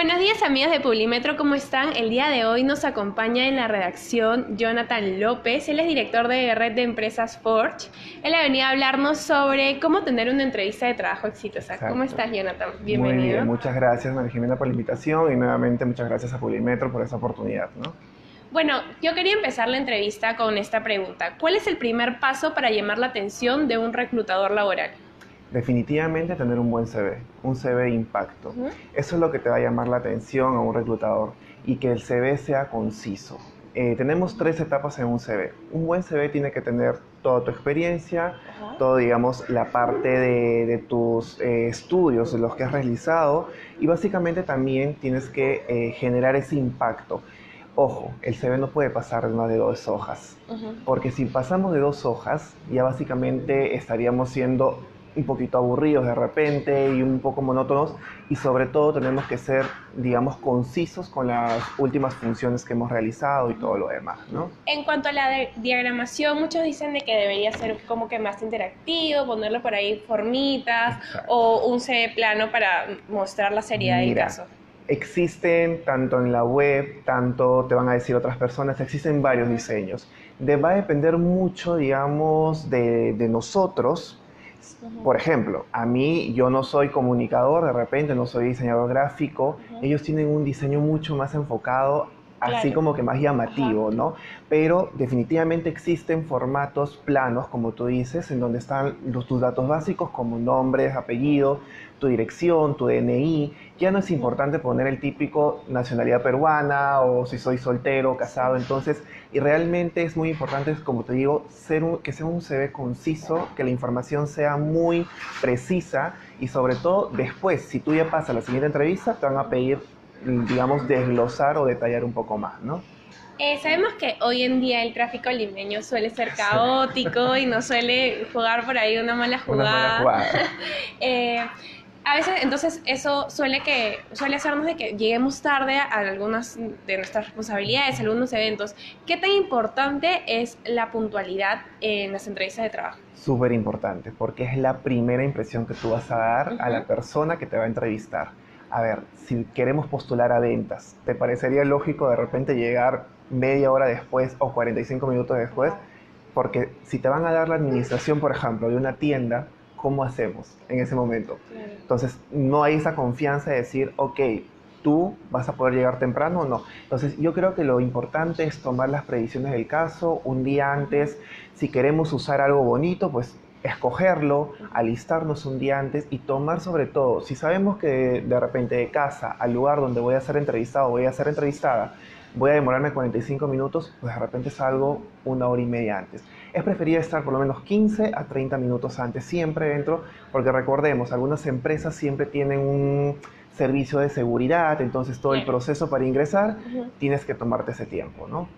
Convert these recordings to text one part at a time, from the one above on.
Buenos días amigos de Publimetro, ¿cómo están? El día de hoy nos acompaña en la redacción Jonathan López, él es director de Red de Empresas Forge. Él ha venido a hablarnos sobre cómo tener una entrevista de trabajo exitosa. Exacto. ¿Cómo estás, Jonathan? Muy bien, Bienvenido. muchas gracias María Jimena por la invitación y nuevamente muchas gracias a Publimetro por esa oportunidad, ¿no? Bueno, yo quería empezar la entrevista con esta pregunta. ¿Cuál es el primer paso para llamar la atención de un reclutador laboral? Definitivamente tener un buen CV, un CV de impacto. Eso es lo que te va a llamar la atención a un reclutador y que el CV sea conciso. Tenemos tres etapas en un CV. Un buen CV tiene que tener toda tu experiencia, todo, digamos, la parte de tus estudios, de los que has realizado, y básicamente también tienes que generar ese impacto. Ojo, el CV no puede pasar de más de 2 hojas, porque si pasamos de 2 hojas, ya básicamente estaríamos siendo un poquito aburridos de repente y un poco monótonos, y sobre todo tenemos que ser, digamos, concisos con las últimas funciones que hemos realizado y todo lo demás, ¿no? En cuanto a la diagramación, muchos dicen de que debería ser como que más interactivo, ponerle por ahí formitas. Exacto. O un CV plano para mostrar la seriedad del Mira, caso. existen tanto en la web, tanto te van a decir otras personas, existen varios diseños. Va a depender mucho, digamos, de nosotros. Por ejemplo, a mí, yo no soy comunicador, de repente no soy diseñador gráfico, ellos tienen un diseño mucho más enfocado, así Claro. como que más llamativo, ¿no? Pero definitivamente existen formatos planos, como tú dices, en donde están tus datos básicos como nombres, apellidos, tu dirección, tu DNI. Ya no es importante poner el típico nacionalidad peruana o si soy soltero, casado. Entonces, y realmente es muy importante, como te digo, que sea un CV conciso, que la información sea muy precisa y sobre todo después, si tú ya pasas a la siguiente entrevista, te van a pedir, digamos, desglosar o detallar un poco más, ¿no? Sabemos que hoy en día el tráfico limeño suele ser caótico y nos suele jugar por ahí una mala Una mala jugada. jugada. Eh, a veces, entonces, eso suele hacernos de que lleguemos tarde a algunas de nuestras responsabilidades, a algunos eventos. ¿Qué tan importante es la puntualidad en las entrevistas de trabajo? Súper importante, porque es la primera impresión que tú vas a dar a la persona que te va a entrevistar. A ver, si queremos postular a ventas, ¿te parecería lógico de repente llegar media hora después o 45 minutos después? Porque si te van a dar la administración, por ejemplo, de una tienda, ¿cómo hacemos en ese momento? Claro. Entonces, no hay esa confianza de decir, ok, tú vas a poder llegar temprano o no. Entonces, yo creo que lo importante es tomar las previsiones del caso un día antes. Si queremos usar algo bonito, pues escogerlo, alistarnos un día antes y tomar sobre todo, si sabemos que de repente de casa al lugar donde voy a ser entrevistado, voy a ser entrevistada, voy a demorarme 45 minutos, pues de repente salgo 1 hora y media antes. Es preferible estar por lo menos 15 a 30 minutos antes, siempre dentro, porque recordemos, algunas empresas siempre tienen un servicio de seguridad, entonces todo el proceso para ingresar tienes que tomarte ese tiempo, ¿no?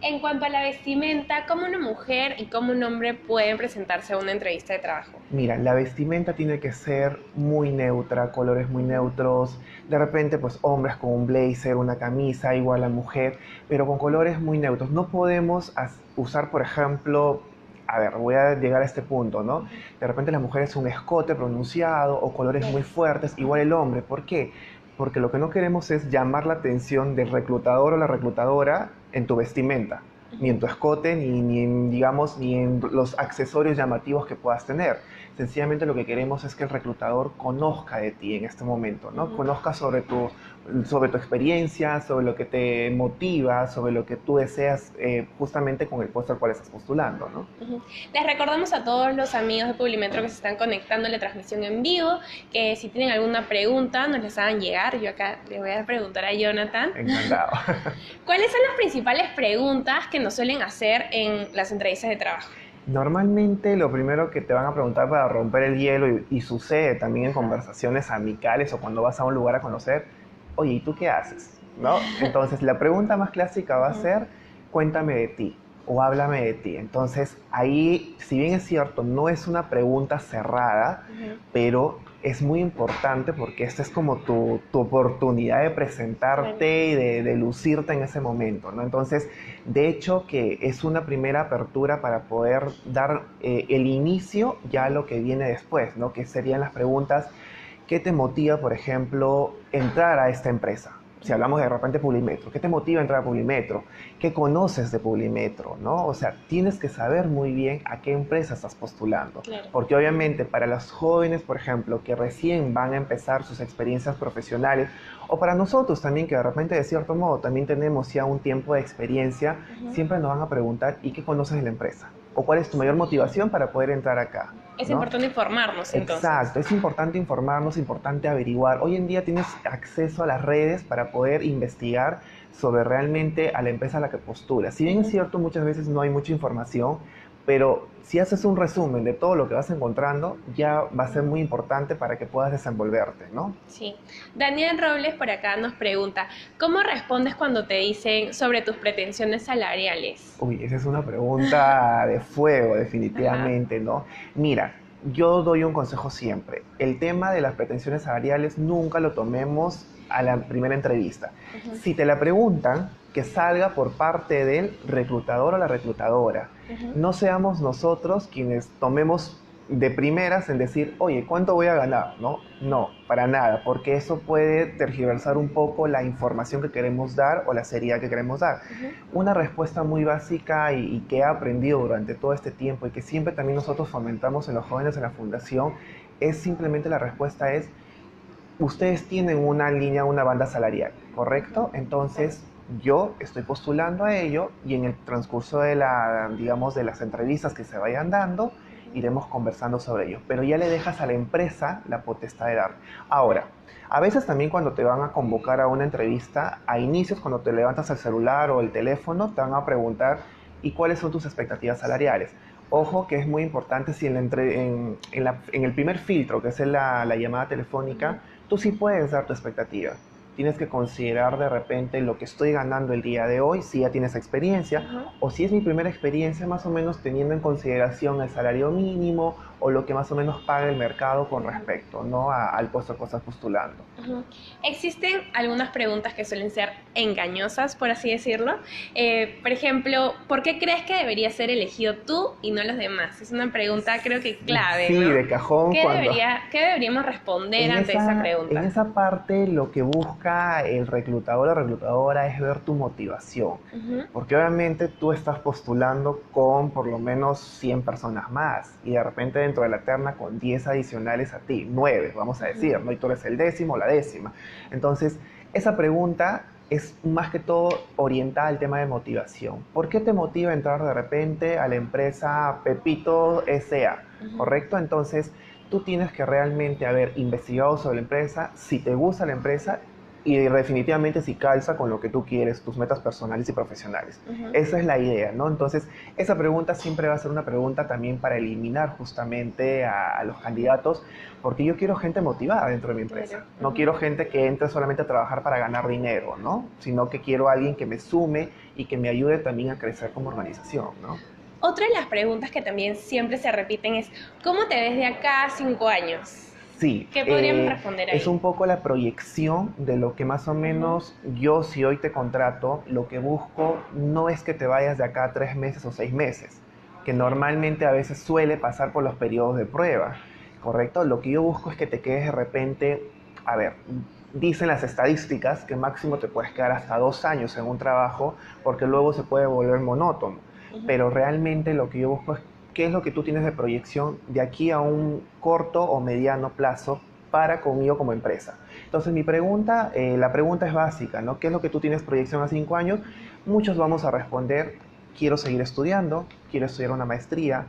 En cuanto a la vestimenta, ¿cómo una mujer y cómo un hombre pueden presentarse a una entrevista de trabajo? Mira, la vestimenta tiene que ser muy neutra, colores muy neutros. De repente, pues hombres con un blazer, una camisa, igual a mujer, pero con colores muy neutros. No podemos usar, por ejemplo, a ver, voy a llegar a este punto, ¿no? De repente las mujeres un escote pronunciado o colores muy fuertes, igual el hombre. ¿Por qué? Porque lo que no queremos es llamar la atención del reclutador o la reclutadora en tu vestimenta, ni en tu escote, ni en, digamos, ni en los accesorios llamativos que puedas tener. Sencillamente lo que queremos es que el reclutador conozca de ti en este momento, ¿no? Conozca sobre tu experiencia, sobre lo que te motiva, sobre lo que tú deseas justamente con el puesto al cual estás postulando, ¿no? Les recordamos a todos los amigos de Publimetro que se están conectando a la transmisión en vivo, que si tienen alguna pregunta nos les hagan llegar. Yo acá le voy a preguntar a Jonathan. Encantado. ¿Cuáles son las principales preguntas que nos suelen hacer en las entrevistas de trabajo? Normalmente lo primero que te van a preguntar para romper el hielo y sucede también en conversaciones amicales o cuando vas a un lugar a conocer, oye, ¿y tú qué haces? ¿No? Entonces la pregunta más clásica va a ser, cuéntame de ti o háblame de ti. Entonces ahí, si bien es cierto, no es una pregunta cerrada, pero es muy importante porque esta es como tu oportunidad de presentarte y de lucirte en ese momento, ¿no? Entonces, de hecho, que es una primera apertura para poder dar el inicio ya a lo que viene después, ¿no? Que serían las preguntas. ¿qué te motiva, por ejemplo, entrar a esta empresa? Si hablamos de repente Publimetro, ¿qué te motiva a entrar a Publimetro? ¿Qué conoces de Publimetro? ¿No? O sea, tienes que saber muy bien a qué empresa estás postulando. Claro. Porque obviamente para los jóvenes, por ejemplo, que recién van a empezar sus experiencias profesionales, o para nosotros también, que de repente de cierto modo también tenemos ya un tiempo de experiencia, siempre nos van a preguntar, ¿y qué conoces de la empresa? ¿O cuál es tu mayor motivación para poder entrar acá? Es ¿no? importante informarnos entonces. Exacto, es importante informarnos, importante averiguar. Hoy en día tienes acceso a las redes para poder investigar sobre realmente a la empresa a la que postulas. Si bien es cierto, muchas veces no hay mucha información, pero si haces un resumen de todo lo que vas encontrando, ya va a ser muy importante para que puedas desenvolverte, ¿no? Sí. Daniel Robles por acá nos pregunta, ¿cómo respondes cuando te dicen sobre tus pretensiones salariales? Uy, esa es una pregunta de fuego, definitivamente, ¿no? Mira, yo doy un consejo siempre. El tema de las pretensiones salariales nunca lo tomemos a la primera entrevista. Si te la preguntan, que salga por parte del reclutador o la reclutadora. No seamos nosotros quienes tomemos de primeras en decir, oye, ¿cuánto voy a ganar? No, no, para nada, porque eso puede tergiversar un poco la información que queremos dar o la seriedad que queremos dar. Una respuesta muy básica y que he aprendido durante todo este tiempo y que siempre también nosotros fomentamos en los jóvenes en la fundación es simplemente la respuesta es, ustedes tienen una línea, una banda salarial, ¿correcto? Entonces, yo estoy postulando a ello y en el transcurso de digamos, de las entrevistas que se vayan dando, iremos conversando sobre ello. Pero ya le dejas a la empresa la potestad de dar. Ahora, a veces también cuando te van a convocar a una entrevista, a inicios, cuando te levantas el celular o el teléfono, te van a preguntar, ¿y cuáles son tus expectativas salariales? Ojo que es muy importante si en el primer filtro, que es la llamada telefónica, tú sí puedes dar tu expectativa. Tienes que considerar de repente lo que estoy ganando el día de hoy, si ya tienes experiencia, o si es mi primera experiencia, más o menos teniendo en consideración el salario mínimo o lo que más o menos paga el mercado con respecto, ¿no? al puesto que estás postulando. Existen algunas preguntas que suelen ser engañosas, por así decirlo. Por ejemplo, ¿por qué crees que deberías ser elegido tú y no los demás? Es una pregunta creo que clave, Sí, ¿no? de cajón. ¿Qué deberíamos responder ante esa pregunta? En esa parte lo que busca el reclutador o la reclutadora es ver tu motivación. Porque obviamente tú estás postulando con por lo menos 100 personas más y de repente dentro de la terna con 10 adicionales a ti, 9, vamos a decir, ¿no? Y tú eres el décimo o la décima. Entonces, esa pregunta es más que todo orientada al tema de motivación. ¿Por qué te motiva entrar de repente a la empresa Pepito S.A.? ¿Correcto? Entonces, tú tienes que realmente haber investigado sobre la empresa, si te gusta la empresa y definitivamente si calza con lo que tú quieres, tus metas personales y profesionales. Esa es la idea, ¿no? Entonces, esa pregunta siempre va a ser una pregunta también para eliminar justamente a los candidatos, porque yo quiero gente motivada dentro de mi empresa. No quiero gente que entre solamente a trabajar para ganar dinero, ¿no? Sino que quiero a alguien que me sume y que me ayude también a crecer como organización, ¿no? Otra de las preguntas que también siempre se repiten es, ¿cómo te ves de acá a 5 años? Sí, ¿Qué podríamos responder ahí? es un poco la proyección de lo que más o menos yo, si hoy te contrato, lo que busco no es que te vayas de acá 3 meses o 6 meses, que normalmente a veces suele pasar por los periodos de prueba, ¿correcto? Lo que yo busco es que te quedes de repente, a ver, dicen las estadísticas que máximo te puedes quedar hasta 2 años en un trabajo porque luego se puede volver monótono, pero realmente lo que yo busco es qué es lo que tú tienes de proyección de aquí a un corto o mediano plazo para conmigo como empresa. Entonces la pregunta es básica, ¿no? ¿Qué es lo que tú tienes proyección a 5 años? Muchos vamos a responder, quiero seguir estudiando, quiero estudiar una maestría,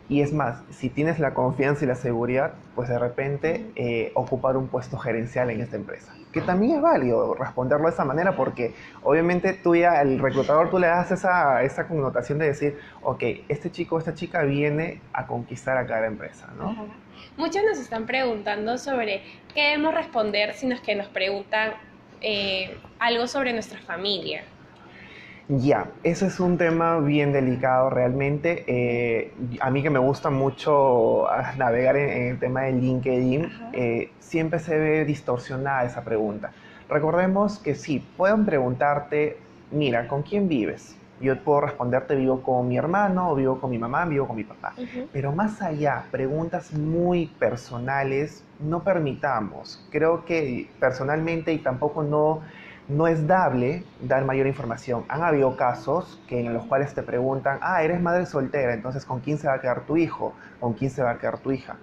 y es más, si tienes la confianza y la seguridad, pues de repente ocupar un puesto gerencial en esta empresa. Que también es válido responderlo de esa manera porque obviamente tú ya, el reclutador, tú le das esa connotación de decir, ok, este chico o esta chica viene a conquistar acá la empresa, ¿no? Muchos nos están preguntando sobre qué debemos responder si nos preguntan algo sobre nuestra familia. Ya, ese es un tema bien delicado realmente. A mí que me gusta mucho navegar en el tema de LinkedIn, siempre se ve distorsionada esa pregunta. Recordemos que sí, pueden preguntarte, mira, ¿con quién vives? Yo puedo responderte vivo con mi hermano, o vivo con mi mamá, vivo con mi papá. Ujú. Pero más allá, preguntas muy personales, no permitamos. Creo que personalmente y tampoco no es dable dar mayor información. Han habido casos en los cuales te preguntan, eres madre soltera, entonces ¿con quién se va a quedar tu hijo? ¿Con quién se va a quedar tu hija?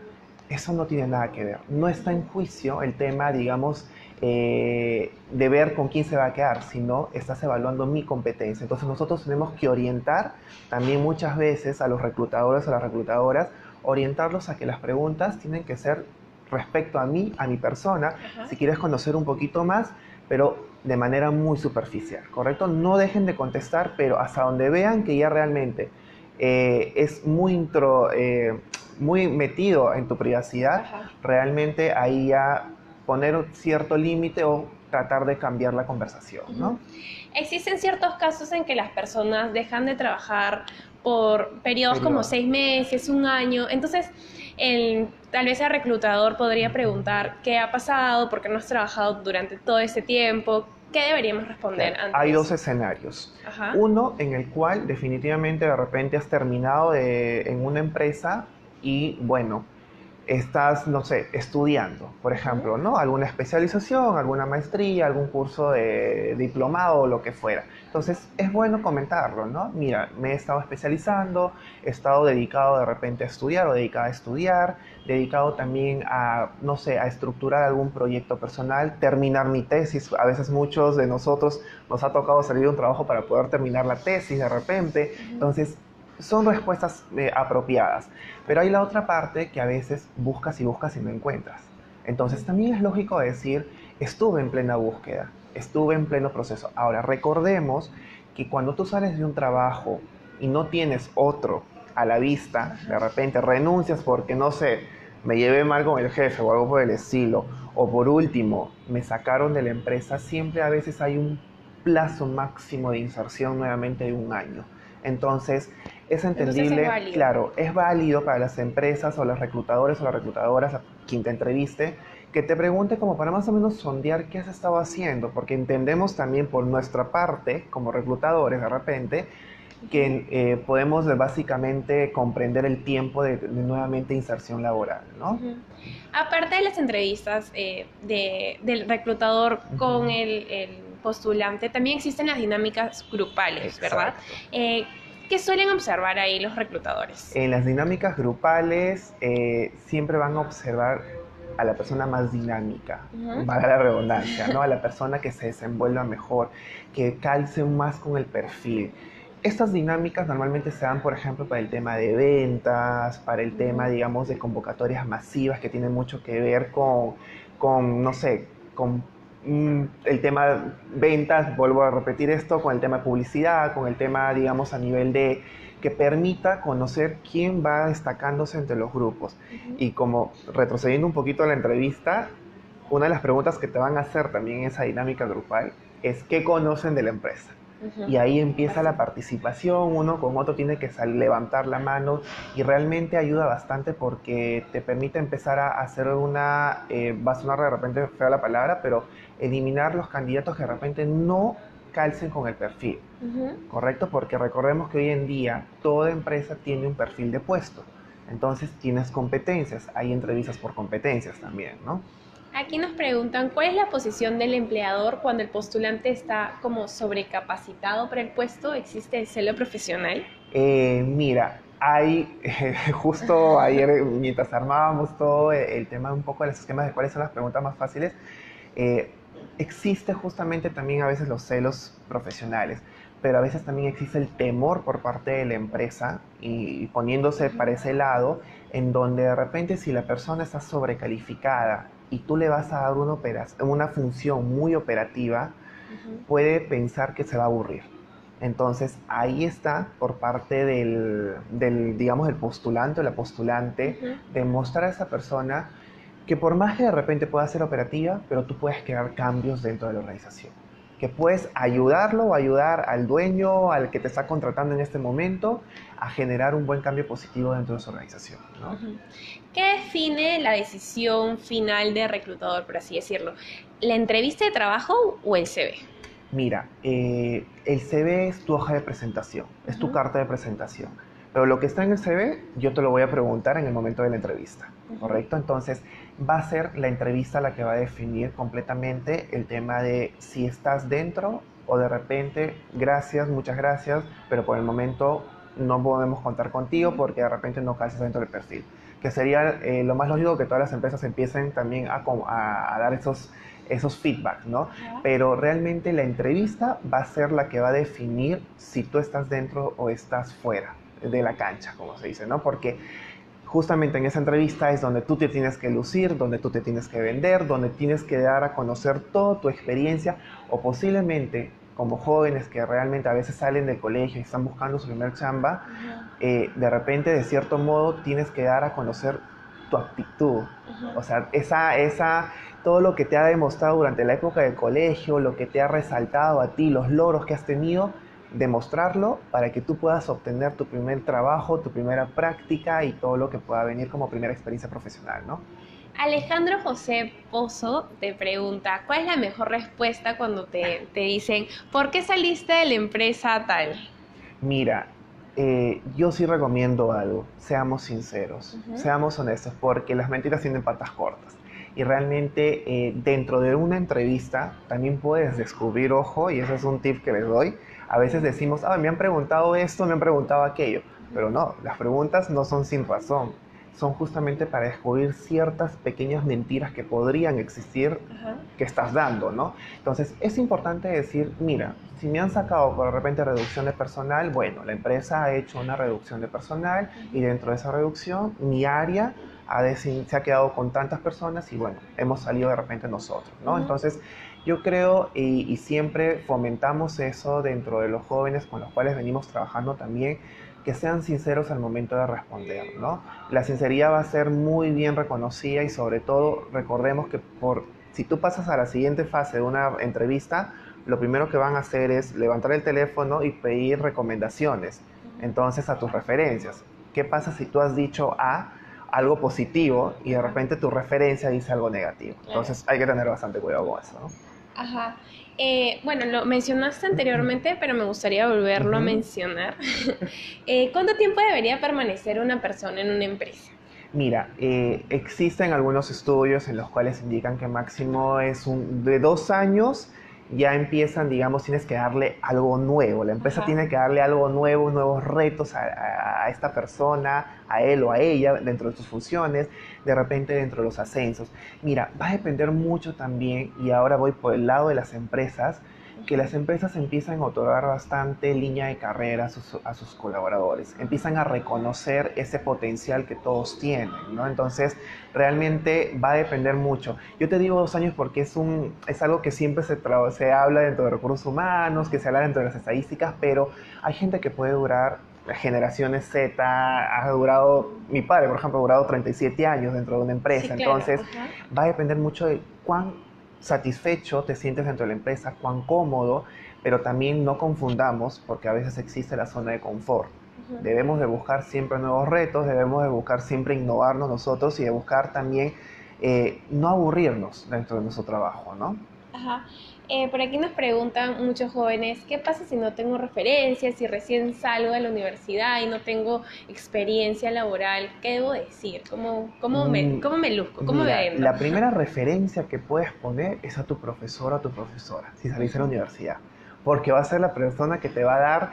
Eso no tiene nada que ver. No está en juicio el tema, digamos, de ver con quién se va a quedar, sino estás evaluando mi competencia. Entonces nosotros tenemos que orientar también muchas veces a los reclutadores o a las reclutadoras, orientarlos a que las preguntas tienen que ser respecto a mí, a mi persona, Ajá. si quieres conocer un poquito más, pero de manera muy superficial, ¿correcto? No dejen de contestar, pero hasta donde vean que ya realmente es muy metido en tu privacidad, Ajá. realmente ahí ya poner un cierto límite o tratar de cambiar la conversación, Ujú. ¿no? Existen ciertos casos en que las personas dejan de trabajar por periodos como Periodo. 6 meses, un año. Entonces, tal vez el reclutador podría preguntar qué ha pasado, por qué no has trabajado durante todo este tiempo, qué deberíamos responder Claro, ante hay dos eso. escenarios. Ajá. Uno en el cual definitivamente de repente has terminado en una empresa y bueno, estás, no sé, estudiando, por Ujú. ejemplo, ¿no? Alguna especialización, alguna maestría, algún curso de diplomado o lo que fuera. Entonces, es bueno comentarlo, ¿no? Mira, me he estado especializando, he estado dedicado de repente a estudiar o dedicada a estudiar, dedicado también a, no sé, a estructurar algún proyecto personal, terminar mi tesis. A veces muchos de nosotros nos ha tocado salir de un trabajo para poder terminar la tesis de repente. Ujú. Entonces, son respuestas apropiadas. Pero hay la otra parte que a veces buscas y buscas y no encuentras. Entonces también es lógico decir, estuve en plena búsqueda, estuve en pleno proceso. Ahora, recordemos que cuando tú sales de un trabajo y no tienes otro a la vista, de Ajá. repente renuncias porque, no sé, me llevé mal con el jefe o algo por el estilo, o por último, me sacaron de la empresa, siempre a veces hay un plazo máximo de inserción nuevamente de un año. Entonces, es Entonces es entendible, válido. claro, es válido para las empresas o los reclutadores o las reclutadoras, a quien te entreviste, que te pregunte como para más o menos sondear qué has estado haciendo, porque entendemos también por nuestra parte, como reclutadores de repente, Ujú. que podemos básicamente comprender el tiempo de nuevamente inserción laboral, ¿no? Ujú. Aparte de las entrevistas del reclutador con Ujú. el postulante, también existen las dinámicas grupales, ¿verdad? Exacto. Eh, ¿Qué suelen observar ahí los reclutadores? En las dinámicas grupales siempre van a observar a la persona más dinámica, Ujú. valga la redundancia, ¿no? A la persona que se desenvuelva mejor, que calce más con el perfil. Estas dinámicas normalmente se dan, por ejemplo, para el tema de ventas, para el tema, Ujú. digamos, de convocatorias masivas que tienen mucho que ver no sé, con el tema ventas, vuelvo a repetir esto, con el tema de publicidad, con el tema, digamos, a nivel de que permita conocer quién va destacándose entre los grupos. Ujú. Y como retrocediendo un poquito a la entrevista, una de las preguntas que te van a hacer también en esa dinámica grupal es qué conocen de la empresa. Ujú. Y ahí empieza la Perfecto. participación, uno con otro tiene que levantar la mano y realmente ayuda bastante porque te permite empezar a hacer va a sonar de repente fea la palabra, pero eliminar los candidatos que de repente no calcen con el perfil. Ujú. ¿Correcto? Porque recordemos que hoy en día toda empresa tiene un perfil de puesto. Entonces tienes competencias, hay entrevistas por competencias también, ¿no? Aquí nos preguntan, ¿cuál es la posición del empleador cuando el postulante está como sobrecapacitado para el puesto? ¿Existe el celo profesional? Mira, justo ayer mientras armábamos todo el tema un poco de los esquemas de cuáles son las preguntas más fáciles, eh, existe justamente también a veces los celos profesionales, pero a veces también existe el temor por parte de la empresa y poniéndose para Ujú. ese lado, en donde de repente si la persona está sobrecalificada y tú le vas a dar una función muy operativa, Ujú. puede pensar que se va a aburrir. Entonces ahí está por parte digamos, del postulante o la postulante, Ujú. demostrar a esa persona que por más que de repente pueda ser operativa, pero tú puedes crear cambios dentro de la organización. Que puedes ayudarlo o ayudar al dueño, al que te está contratando en este momento, a generar un buen cambio positivo dentro de su organización, ¿no? Ujú. ¿Qué define la decisión final del reclutador, por así decirlo? ¿La entrevista de trabajo o el CV? Mira, el CV es tu hoja de presentación, es tu Ujú, carta de presentación. Pero lo que está en el CV, yo te lo voy a preguntar en el momento de la entrevista, ujú. ¿correcto? Entonces, va a ser la entrevista la que va a definir completamente el tema de si estás dentro o de repente, gracias, muchas gracias, pero por el momento no podemos contar contigo porque de repente no calzas dentro del perfil. Que sería lo más lógico que todas las empresas empiecen también a dar esos feedbacks, ¿no? Ajá. Pero realmente la entrevista va a ser la que va a definir si tú estás dentro o estás fuera de la cancha, como se dice, ¿no? Porque justamente en esa entrevista es donde tú te tienes que lucir, donde tú te tienes que vender, donde tienes que dar a conocer toda tu experiencia o posiblemente como jóvenes que realmente a veces salen del colegio y están buscando su primer chamba, Ujú, de repente de cierto modo tienes que dar a conocer tu actitud, ujú. o sea, todo lo que te ha demostrado durante la época del colegio, lo que te ha resaltado a ti, los logros que has tenido, demostrarlo para que tú puedas obtener tu primer trabajo, tu primera práctica y todo lo que pueda venir como primera experiencia profesional, ¿no? Alejandro José Pozo te pregunta, ¿cuál es la mejor respuesta cuando te dicen, ¿por qué saliste de la empresa tal? Mira, yo sí recomiendo algo, seamos sinceros, Ujú, seamos honestos, porque las mentiras tienen patas cortas. Y realmente dentro de una entrevista también puedes descubrir, ojo, y ese es un tip que les doy, a veces ujú, decimos, ah, me han preguntado esto, me han preguntado aquello, ujú. pero no, las preguntas no son sin razón, son justamente para descubrir ciertas pequeñas mentiras que podrían existir Ajá. que estás dando, ¿no? Entonces, es importante decir, mira, si me han sacado por de repente reducción de personal, bueno, la empresa ha hecho una reducción de personal y Ujú, dentro de esa reducción, mi área se ha quedado con tantas personas y bueno, hemos salido de repente nosotros, ¿no? ujú, Entonces, yo creo y siempre fomentamos eso dentro de los jóvenes con los cuales venimos trabajando también, que sean sinceros al momento de responder, ¿no? La sinceridad va a ser muy bien reconocida y sobre todo recordemos que si tú pasas a la siguiente fase de una entrevista, lo primero que van a hacer es levantar el teléfono y pedir recomendaciones, ujú. entonces a tus referencias. ¿Qué pasa si tú has dicho algo positivo y de Ajá, repente tu referencia dice algo negativo? claro. Entonces hay que tener bastante cuidado con eso, ¿no? Ajá. Bueno, lo mencionaste anteriormente, pero me gustaría volverlo a Ujú. mencionar. ¿Cuánto tiempo debería permanecer una persona en una empresa? Mira, existen algunos estudios en los cuales indican que máximo es de 2 años, ya empiezan, digamos, tienes que darle algo nuevo. La empresa Ajá. tiene que darle algo nuevo, nuevos retos a esta persona, a él o a ella, dentro de sus funciones, de repente dentro de los ascensos. Mira, va a depender mucho también, y ahora voy por el lado de las empresas, que Ujú, las empresas empiezan a otorgar bastante línea de carrera a sus colaboradores, empiezan a reconocer ese potencial que todos tienen, ¿no? Entonces, realmente va a depender mucho. Yo te digo 2 años porque es algo que siempre se habla dentro de recursos humanos, que se habla dentro de las estadísticas, pero hay gente que puede durar generaciones Z, ha durado, mi padre, por ejemplo, ha durado 37 años dentro de una sí, empresa, claro. entonces Ajá. va a depender mucho de cuán satisfecho te sientes dentro de la empresa, cuán cómodo, pero también no confundamos porque a veces existe la zona de confort. Ujú. Debemos de buscar siempre nuevos retos, debemos de buscar siempre innovarnos nosotros y de buscar también no aburrirnos dentro de nuestro trabajo, ¿no? Ajá. Por aquí nos preguntan muchos jóvenes, ¿qué pasa si no tengo referencias, si recién salgo de la universidad y no tengo experiencia laboral? ¿Qué debo decir? Mm, Cómo me luzco? ¿Cómo me Mira, vendo? la primera referencia que puedes poner es a tu profesor o a tu profesora, si saliste de la Ujú. universidad, porque va a ser la persona que te va a dar,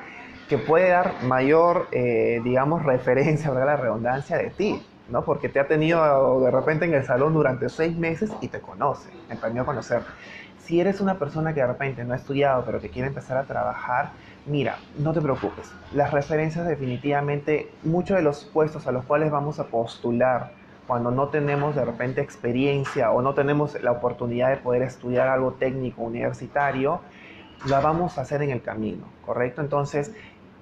que puede dar mayor, digamos, referencia, valga la redundancia, de ti, ¿no? Porque te ha tenido de repente en el salón durante 6 meses y te conoce, empezó a conocer. Si eres una persona que de repente no ha estudiado, pero que quiere empezar a trabajar, mira, no te preocupes. Las referencias definitivamente, muchos de los puestos a los cuales vamos a postular cuando no tenemos de repente experiencia o no tenemos la oportunidad de poder estudiar algo técnico universitario, la vamos a hacer en el camino, ¿correcto? Entonces,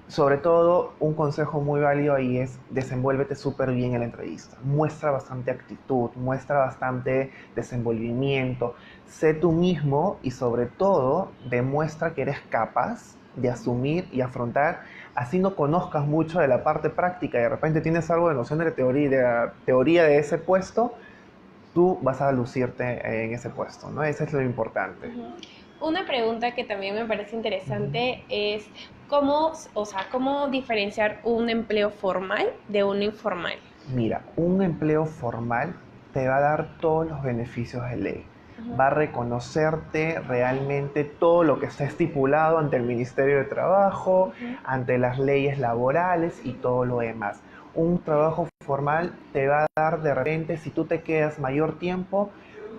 sobre todo, un consejo muy válido ahí es desenvuélvete súper bien en la entrevista. Muestra bastante actitud, muestra bastante desenvolvimiento. Sé tú mismo y sobre todo demuestra que eres capaz de asumir y afrontar, así no conozcas mucho de la parte práctica y de repente tienes algo de noción de la teoría de ese puesto, tú vas a lucirte en ese puesto, ¿no? Eso es lo importante. Ujú. Una pregunta que también me parece interesante es cómo diferenciar un empleo formal de uno informal. Mira, un empleo formal te va a dar todos los beneficios de ley. Ujú, Va a reconocerte realmente todo lo que está estipulado ante el Ministerio de Trabajo, ujú. ante las leyes laborales y todo lo demás. Un trabajo formal te va a dar de repente, si tú te quedas mayor tiempo,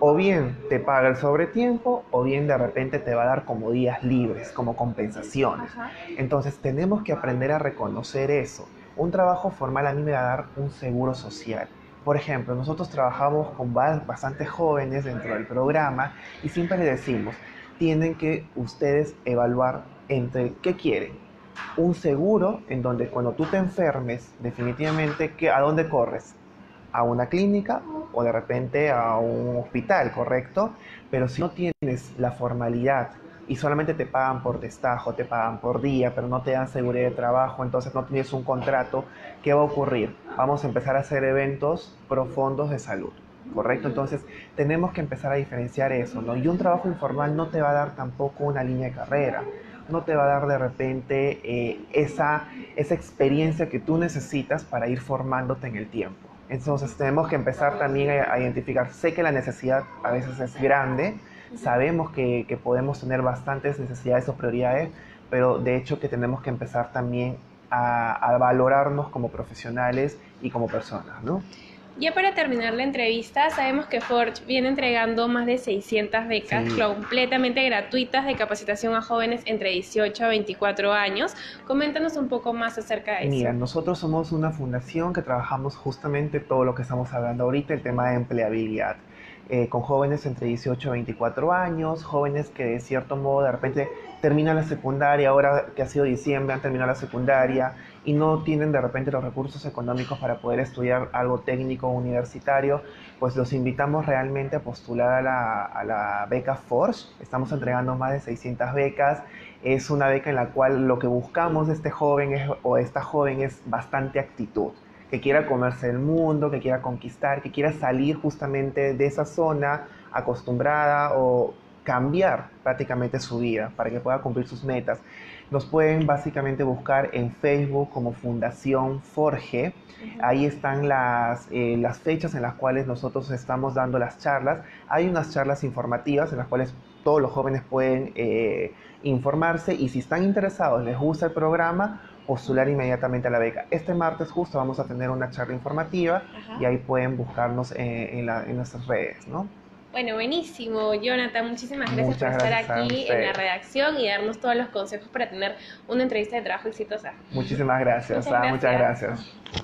o bien te paga el sobretiempo, o bien de repente te va a dar como días libres, como compensaciones. Ajá. Entonces tenemos que aprender a reconocer eso. Un trabajo formal a mí me va a dar un seguro social. Por ejemplo, nosotros trabajamos con bastantes jóvenes dentro del programa y siempre les decimos, tienen que ustedes evaluar entre qué quieren. Un seguro en donde cuando tú te enfermes, definitivamente, ¿a dónde corres? A una clínica o de repente a un hospital, ¿correcto? Pero si no tienes la formalidad y solamente te pagan por destajo, te pagan por día, pero no te dan seguridad de trabajo, entonces no tienes un contrato, ¿qué va a ocurrir? Vamos a empezar a hacer eventos profundos de salud, ¿correcto? Entonces tenemos que empezar a diferenciar eso, ¿no? Y un trabajo informal no te va a dar tampoco una línea de carrera, no te va a dar de repente esa experiencia que tú necesitas para ir formándote en el tiempo. Entonces tenemos que empezar también a identificar, sé que la necesidad a veces es grande, sabemos que podemos tener bastantes necesidades o prioridades, pero de hecho que tenemos que empezar también a valorarnos como profesionales y como personas, ¿no? Ya para terminar la entrevista, sabemos que Forge viene entregando más de 600 becas Sí. completamente gratuitas de capacitación a jóvenes entre 18 a 24 años. Coméntanos un poco más acerca de eso. Mira, nosotros somos una fundación que trabajamos justamente todo lo que estamos hablando ahorita, el tema de empleabilidad, con jóvenes entre 18 y 24 años, jóvenes que de cierto modo de repente terminan la secundaria, ahora que ha sido diciembre, han terminado la secundaria y no tienen de repente los recursos económicos para poder estudiar algo técnico o universitario, pues los invitamos realmente a postular a la beca Forge. Estamos entregando más de 600 becas. Es una beca en la cual lo que buscamos de este joven o esta joven es bastante actitud, que quiera comerse el mundo, que quiera conquistar, que quiera salir justamente de esa zona acostumbrada o cambiar prácticamente su vida para que pueda cumplir sus metas. Nos pueden básicamente buscar en Facebook como Fundación Forge. Ahí están las fechas en las cuales nosotros estamos dando las charlas. Hay unas charlas informativas en las cuales todos los jóvenes pueden informarse y si están interesados, les gusta el programa, postular inmediatamente a la beca. Este martes justo vamos a tener una charla informativa Ajá. y ahí pueden buscarnos en nuestras redes, ¿no? Bueno, buenísimo, Jonathan. Muchísimas gracias por Muchas estar gracias a aquí en la ustedes. redacción y darnos todos los consejos para tener una entrevista de trabajo exitosa. Muchísimas gracias. Muchas Muchas gracias. gracias.